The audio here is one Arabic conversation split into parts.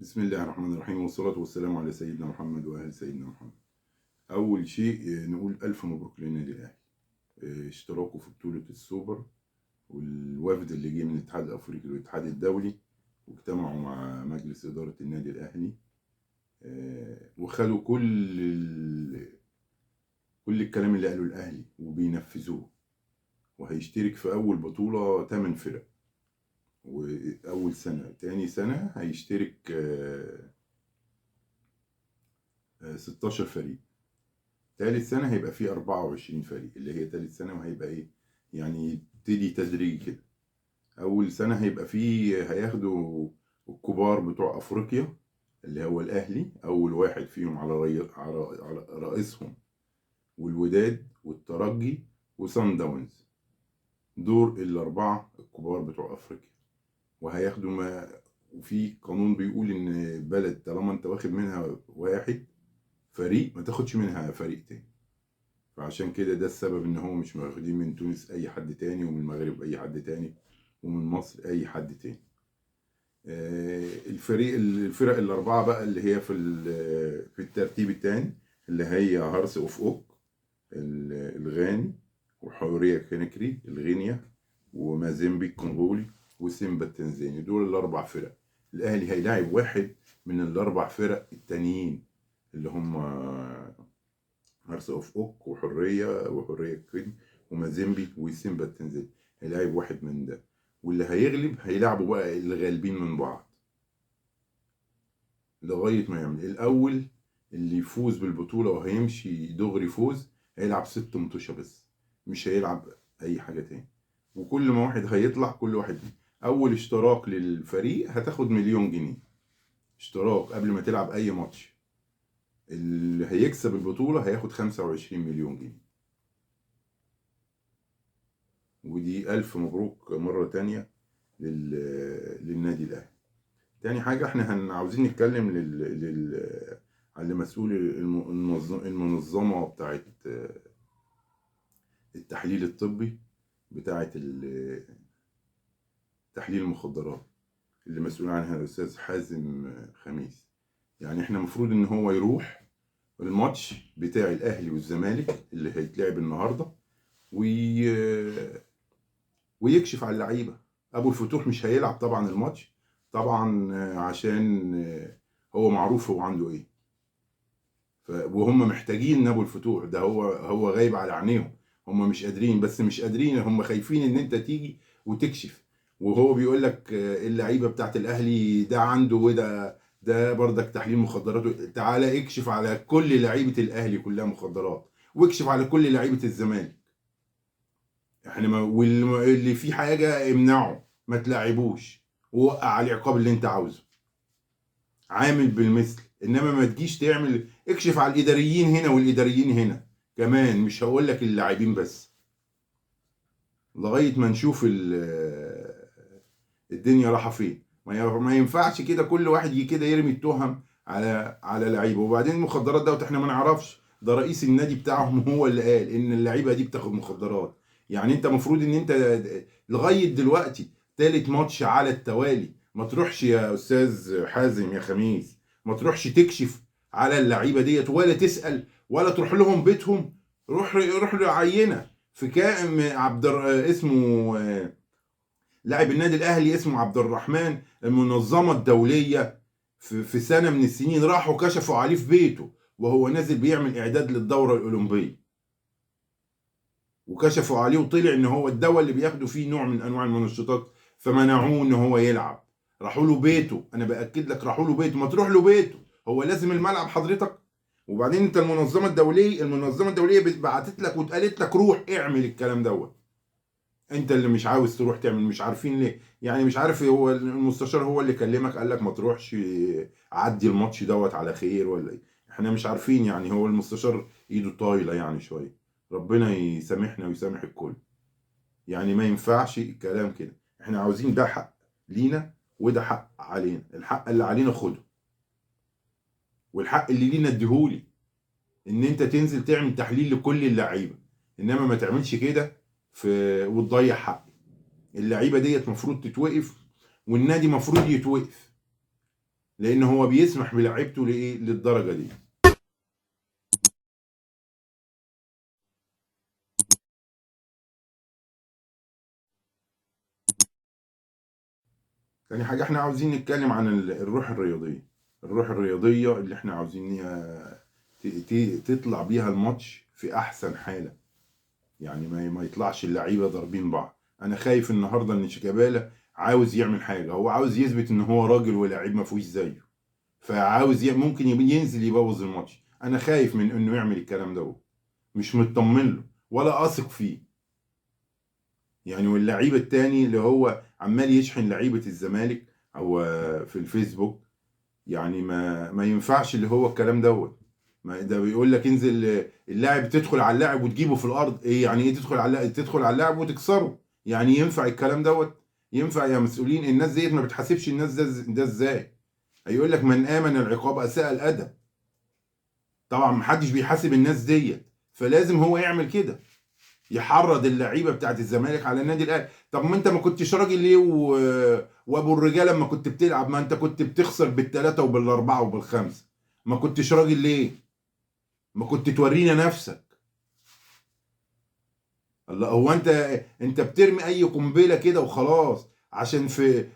بسم الله الرحمن الرحيم، والصلاة والسلام على سيدنا محمد وأهل سيدنا محمد. أول شيء نقول ألف مبروك للنادي الأهلي. اشتراكه في بطولة السوبر، والوفد اللي جه من الاتحاد الأفريقي والاتحاد الدولي واجتمعوا مع مجلس إدارة النادي الأهلي، وخدوا كل الكلام اللي قاله الأهلي وبينفذوه. وهيشترك في أول بطولة 8 فرق، وأول سنة تاني سنة هيشترك 16 فريق. تالت سنة هيبقى فيه 24 فريق اللي هي تالت سنة، وهيبقى ايه يعني يبتدي تدريجي كده. أول سنة هيبقى فيه هياخدوا الكبار بتوع أفريقيا اللي هو الأهلي، أول واحد فيهم على رئيسهم، والوداد والترجي وصن داونز. دول الأربعة الكبار بتوع أفريقيا. وهياخدوا وفي قانون بيقول إن بلد طالما أنت واخد منها واحد فريق ما تاخدش منها فريق تاني. فعشان كده ده السبب ان هو مش واخدين من تونس اي حد تاني، ومن المغرب اي حد تاني، ومن مصر اي حد تاني. الفرق الاربعه بقى اللي هي في الترتيب الثاني، اللي هي هارس اوف اوك الغاني، وحوريه كوناكري الغينيا، ومازيمبي الكونغولي، وسيمبا التنزاني. دول الاربع فرق. الاهلي هيلاعب واحد من الاربع فرق التانيين اللي هم هارس اوف اوك وحريه كوين ومازيمبي وسيمبا التنزاني. هيلاعب واحد من ده، واللي هيغلب هيلعبوا بقى الغالبين من بعض لغايه ما يعمل الاول. اللي يفوز بالبطوله وهيمشي دغري فوز هيلعب 6 متوشه بس، مش هيلعب اي حاجه تاني. وكل ما واحد هيطلع كل واحد اول اشتراك للفريق هتاخد 1,000,000 جنيه اشتراك قبل ما تلعب اي ماتش. اللي هيكسب البطوله هياخد 25,000,000 جنيه. ودي ألف مبروك مرة تانية للنادي الأهلي. تاني حاجة احنا عاوزين نتكلم على مسؤول المنظمة بتاعت التحليل الطبي، بتاعت تحليل المخدرات، اللي مسؤول عنها الأستاذ حازم خميس. يعني احنا المفروض ان هو يروح الماتش بتاع الأهلي والزمالك اللي هيتلعب النهاردة ويكشف على اللعيبه. ابو الفتوح مش هيلعب طبعا الماتش، طبعا عشان هو معروف هو عنده ايه. وهم محتاجين ابو الفتوح ده، هو غايب على عينيهم. هم مش قادرين، بس مش قادرين، هم خايفين ان انت تيجي وتكشف. وهو بيقول لك اللعيبه بتاعت الاهلي ده عنده، ده برضك تحليل مخدرات. تعالى اكشف على كل لعيبه الاهلي كلها مخدرات، واكشف على كل لعيبه الزمالك. احنا واللي فيه حاجه امنعه، ما تلاعبوش، ووقع عليه العقاب اللي انت عاوزه، عامل بالمثل. انما ما تجيش تعمل اكشف على الاداريين هنا والاداريين هنا كمان، مش هقول لك اللاعبين بس، لغايه ما نشوف الدنيا رايحه فين. ما ينفعش كده كل واحد يجي كده يرمي التهم على لعيبه. وبعدين المخدرات دوت احنا ما نعرفش، ده رئيس النادي بتاعهم هو اللي قال ان اللعيبه دي بتاخد مخدرات. يعني انت المفروض ان انت لغايه دلوقتي تالت ماتش على التوالي ما تروحش يا استاذ حازم يا خميس، ما تروحش تكشف على اللعيبه ديت، ولا تسال، ولا تروح لهم بيتهم. روح لعينه في كائن اسمه لاعب النادي الاهلي اسمه عبد الرحمن. المنظمه الدوليه في سنه من السنين راحوا كشفوا عليه في بيته وهو نازل بيعمل اعداد للدوره الاولمبيه، وكشفوا عليه وطلع ان هو الدواء اللي بياخده فيه نوع من انواع المنشطات، فمنعوه ان هو يلعب. راحوا له بيته، انا باكد لك راحوا له بيته. ما تروح له بيته، هو لازم الملعب حضرتك؟ وبعدين انت المنظمه الدوليه بعتت لك واتقالت لك روح اعمل الكلام دوت، انت اللي مش عاوز تروح تعمل. مش عارفين ليه يعني، مش عارف هو المستشار هو اللي كلمك قال لك ما تروحش عدي الماتش دوت على خير ولا ايه؟ احنا مش عارفين يعني، هو المستشار ايده طايله يعني شويه. ربنا يسامحنا ويسامح الكل. يعني ما ينفعش الكلام كده. احنا عاوزين ده حق لينا وده حق علينا. الحق اللي علينا خده، والحق اللي لينا اديهولي، ان انت تنزل تعمل تحليل لكل اللعيبه. انما ما تعملش كده وتضيع حق اللعيبه ديت. مفروض تتوقف، والنادي مفروض يتوقف. لان هو بيسمح بلعيبته لايه للدرجه دي. تاني حاجه احنا عاوزين نتكلم عن الروح الرياضيه. الروح الرياضيه اللي احنا عاوزين تطلع بيها الماتش في احسن حاله. يعني ما يطلعش اللعيبه ضاربين بعض. انا خايف النهارده ان شيكابالا عاوز يعمل حاجه، هو عاوز يثبت ان هو راجل ولاعيب ما فيهوش زيه، فعاوز ممكن ينزل يبوظ الماتش. انا خايف من انه يعمل الكلام ده، مش مطمن له ولا اثق فيه. يعني واللعيب التاني اللي هو عمال يشحن لعيبه الزمالك او في الفيسبوك، يعني ما ينفعش اللي هو الكلام دوت. ما ده بيقول لك انزل اللاعب، تدخل على اللاعب وتجيبه في الارض. ايه يعني ايه تدخل على اللاعب؟ تدخل على اللاعب وتكسره. يعني ينفع الكلام دوت؟ ينفع يا مسؤولين؟ الناس ديت ما بتحاسبش الناس ده ازاي؟ هيقول لك من امن العقاب اساء الادب. طبعا محدش بيحاسب الناس ديت، فلازم هو يعمل كده، يحرض اللعيبه بتاعت الزمالك على النادي الاهلي. طب ما انت ما كنتش راجل ليه وابو الرجاله لما كنت بتلعب؟ ما انت كنت بتخسر بالثلاثه وبالاربعه وبالخمسه. ما كنتش راجل ليه؟ ما كنت تورينا نفسك؟ الله، هو انت بترمي اي قنبله كده وخلاص عشان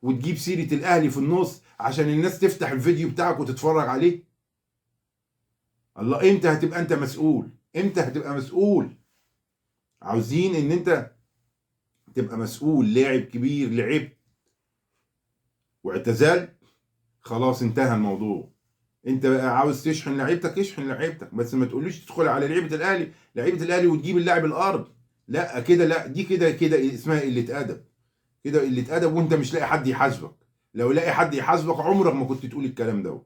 وتجيب سيره الاهلي في النص عشان الناس تفتح الفيديو بتاعك وتتفرج عليه؟ الله، امتى هتبقى انت مسؤول؟ امتى هتبقى مسؤول؟ عاوزين ان انت تبقى مسؤول. لاعب كبير لعبت واعتزلت، خلاص انتهى الموضوع. انت بقى عاوز تشحن لعيبتك، اشحن لعيبتك، بس ما تقوليش تدخل على لعيبه الاهلي وتجيب اللاعب الارض. لا كده، لا، دي كده اسمها قله ادب. كده قله ادب، وانت مش لاقي حد يحاسبك. لو لاقي حد يحاسبك عمرك ما كنت تقول الكلام ده.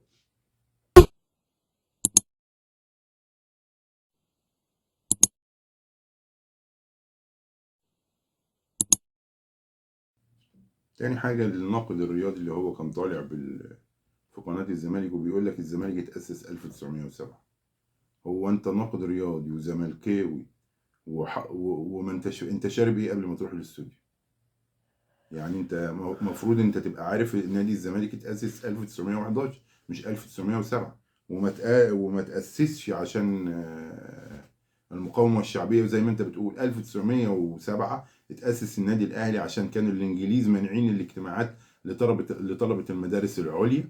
تاني حاجه الناقد الرياضي اللي هو كان طالع في قناه الزمالك وبيقول لك الزمالك اتاسس 1907. هو انت ناقد رياضي وزملكاوي وما انت شارب ايه قبل ما تروح الاستوديو؟ يعني انت المفروض انت تبقى عارف نادي الزمالك اتأسس 1911 مش 1907. وما تأسسش عشان المقاومة الشعبية. وزي ما انت بتقول 1907 اتأسس النادي الأهلي عشان كانوا الإنجليز مانعين الاجتماعات لطلبة المدارس العليا،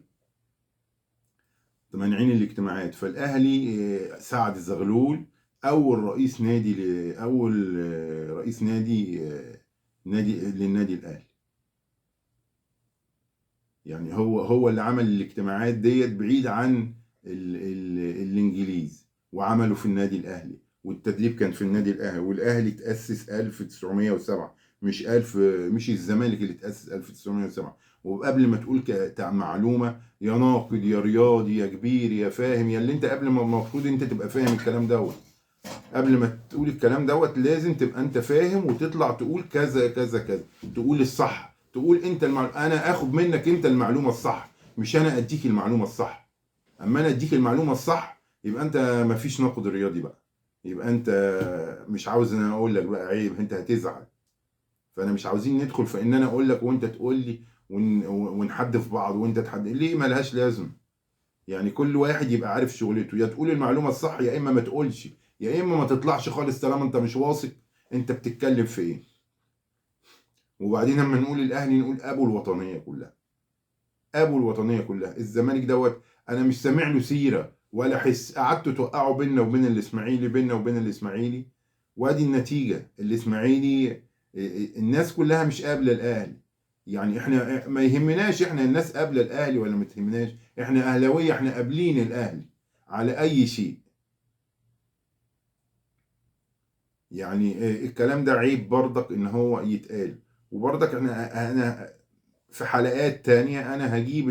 مانعين الاجتماعات. فالأهلي سعد زغلول أول رئيس نادي للنادي الأهلي. يعني هو اللي عمل الاجتماعات ديت بعيد عن الانجليز، وعمله في النادي الاهلي، والتدريب كان في النادي الاهلي. والاهلي تاسس 1907، مش الزمالك اللي تاسس 1907. وقبل ما تقول معلومه يا ناقد يا رياضي يا كبير يا فاهم، يا اللي انت قبل ما المفروض انت تبقى فاهم الكلام دوت. قبل ما تقول الكلام دوت لازم تبقى انت فاهم وتطلع تقول كذا كذا كذا، تقول الصح، تقول انت انا اخد منك انت المعلومه الصح، مش انا اديك المعلومه الصح. اما انا اديك المعلومه الصح يبقى انت مفيش ناقد رياضي بقى. يبقى انت مش عاوز انا اقول لك بقى عيب، انت هتزعل. فانا مش عاوزين ندخل في ان انا اقول لك وانت تقول لي ونحدف بعض وانت تحدف ليه، ملهاش لازم. يعني كل واحد يبقى عارف شغلته، يا تقول المعلومه الصح يا اما ما تقولش، يا اما ما تطلعش خالص طالما انت مش واثق انت بتتكلم في ايه. وبعدين لما نقول الاهلي نقول ابو الوطنيه كلها، ابو الوطنيه كلها. الزمالك دوت انا مش سامع له سيره ولا حس. قعدتوا توقعوا بيننا وبين الاسماعيلي، بيننا وبين الاسماعيلي، وادي النتيجه. الاسماعيلي الناس كلها مش قابله الاهلي. يعني احنا ما يهمناش احنا الناس قابله الاهلي ولا ما تهمناش، احنا اهلاويه، احنا قابلين الاهلي على اي شيء. يعني الكلام ده عيب برضك ان هو يتقال. وبرضك انا في حلقات تانية انا هجيب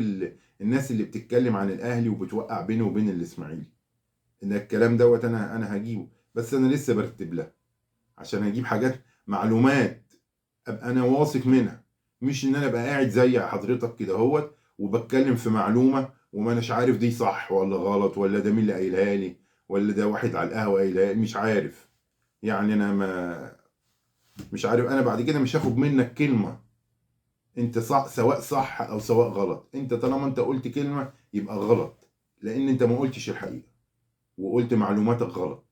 الناس اللي بتتكلم عن الاهلي وبتوقع بينه وبين الاسماعيلي، ان الكلام دوت انا هجيبه. بس انا لسه برتب لها عشان اجيب حاجات معلومات ابقى انا واثق منها، مش ان انا ابقى قاعد زي حضرتك كده هوت وبتكلم في معلومه وما اناش عارف دي صح ولا غلط، ولا ده مين اللي قايلها لي، ولا ده واحد على القهوه قايلها لي، مش عارف. يعني انا مش عارف. انا بعد كده مش هاخد منك كلمه انت صح، سواء صح او سواء غلط، انت طالما انت قلت كلمه يبقى غلط، لان انت ما قلتش الحقيقه وقلت معلوماتك غلط.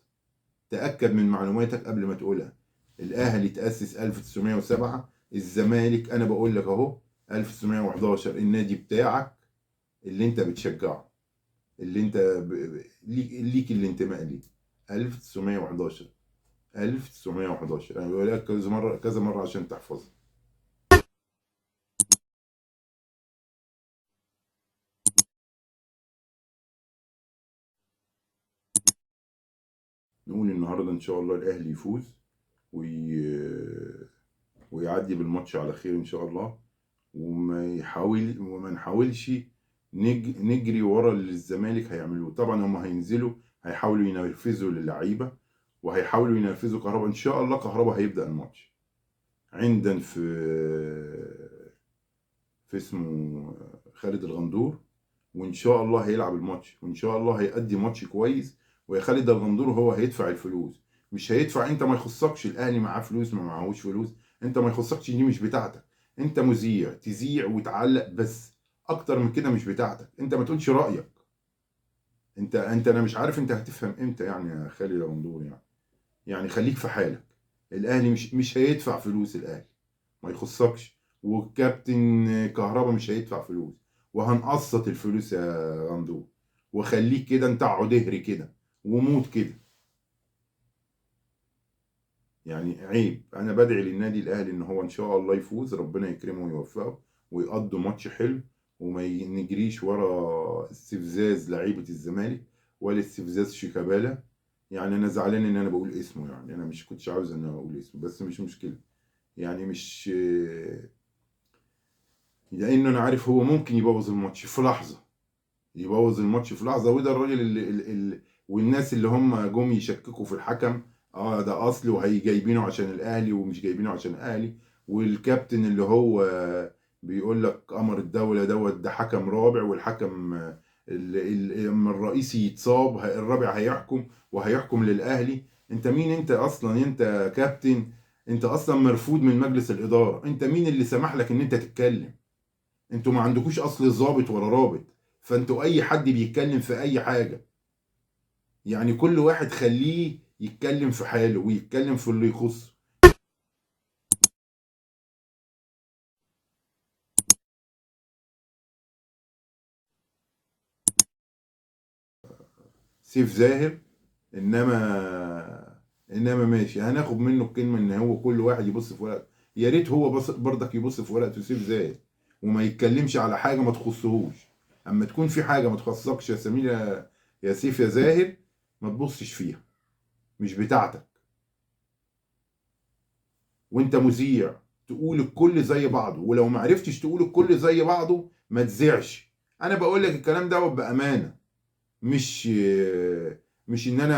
تاكد من معلوماتك قبل ما تقولها. الاهلي تاسس 1907، الزمالك انا بقول لك اهو 1911، النادي بتاعك اللي انت بتشجعه، اللي انت ليك الانتماء ليه. 1911، 1911 انا بقول لك كذا مره كذا مره عشان تحفظها. نقول النهارده ان شاء الله الاهلي يفوز ويعدي بالماتش على خير ان شاء الله، وما نحاولش نجري ورا اللي الزمالك هيعملوه. طبعا هم هينزلوا هيحاولوا ينرفزوا للعيبه، وهيحاولوا ينرفزوا كهربا. ان شاء الله كهربا هيبدأ الماتش عندنا في اسمه خالد الغندور، وان شاء الله هيلعب الماتش، وان شاء الله هيأدي ماتش كويس. ويا خالد الغندور هو هيدفع الفلوس، مش هيدفع. انت ما يخصكش الاهلي معاه فلوس ما معهوش فلوس، انت ما يخصكش، دي مش بتاعتك. انت مذيع تذيع وتعلق بس، اكتر من كده مش بتاعتك. انت ما تقولش رأيك. انت انا مش عارف انت هتفهم امتى يعني يا خالد الغندور يعني خليك في حالك. الاهلي مش هيدفع فلوس، الاهلي ما يخصكش. والكابتن كهربا مش هيدفع فلوس، وهنقسط الفلوس يا غندور. وخليك كده انت اقعد اهري كده وموت كده. يعني عيب. انا بدعي للنادي الاهلي ان هو ان شاء الله يفوز، ربنا يكرمه ويوفقه ويقضوا ماتش حلو، وما نجريش ورا استفزاز لعيبه الزمالك ولا استفزاز شيكابالا. يعني انا زعلان ان انا بقول اسمه، يعني انا مش كنتش عاوز ان انا اقول اسمه، بس مش مشكله. يعني مش لان انا عارف هو ممكن يبوظ الماتش في لحظه، يبوظ الماتش في لحظه. وده الراجل والناس اللي هم جم يشككوا في الحكم، اه ده اصلي وهي جايبينه عشان الاهلي ومش جايبينه عشان الاهلي. والكابتن اللي هو بيقول لك قمر الدوله ده حكم رابع، والحكم لما الرئيسي يتصاب الرابع هيحكم وهيحكم للاهلي. انت مين انت اصلا؟ انت كابتن، انت اصلا مرفوض من مجلس الاداره. انت مين اللي سمح لك ان انت تتكلم؟ انتوا ما عندكوش اصل ظابط ولا رابط، فانتوا اي حد بيتكلم في اي حاجه. يعني كل واحد خليه يتكلم في حاله ويتكلم في اللي يخصه. سيف زاهر. انما ماشي، هناخد منه الكلمه ان هو كل واحد يبص في ورقته. يا ريت هو بص برضك يبص في ورقته سيف زاهر، وما يتكلمش على حاجه ما تخصهوش. اما تكون في حاجه ما تخصكش يا سمير يا سيف يا زاهر، ما تبصش فيها، مش بتاعتك. وانت مذيع تقول الكل زي بعضه، ولو ما عرفتش تقول الكل زي بعضه ما تذيعش. انا بقول لك الكلام ده بامانه، مش مش ان انا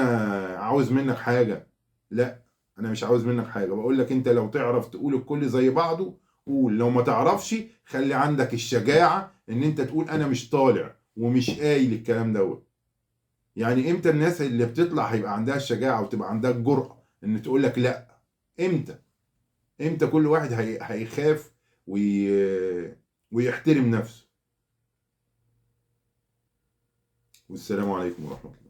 عاوز منك حاجه، لا. انا مش عاوز منك حاجه، بقول لك انت لو تعرف تقول الكل زي بعضه قول، لو ما تعرفش خلي عندك الشجاعه ان انت تقول انا مش طالع ومش قايل الكلام دوت. يعني امتى الناس اللي بتطلع هيبقى عندها الشجاعه وتبقى عندها الجرأه ان تقول لك لا؟ امتى؟ امتى كل واحد هيخاف ويحترم نفسه؟ والسلام عليكم ورحمة الله.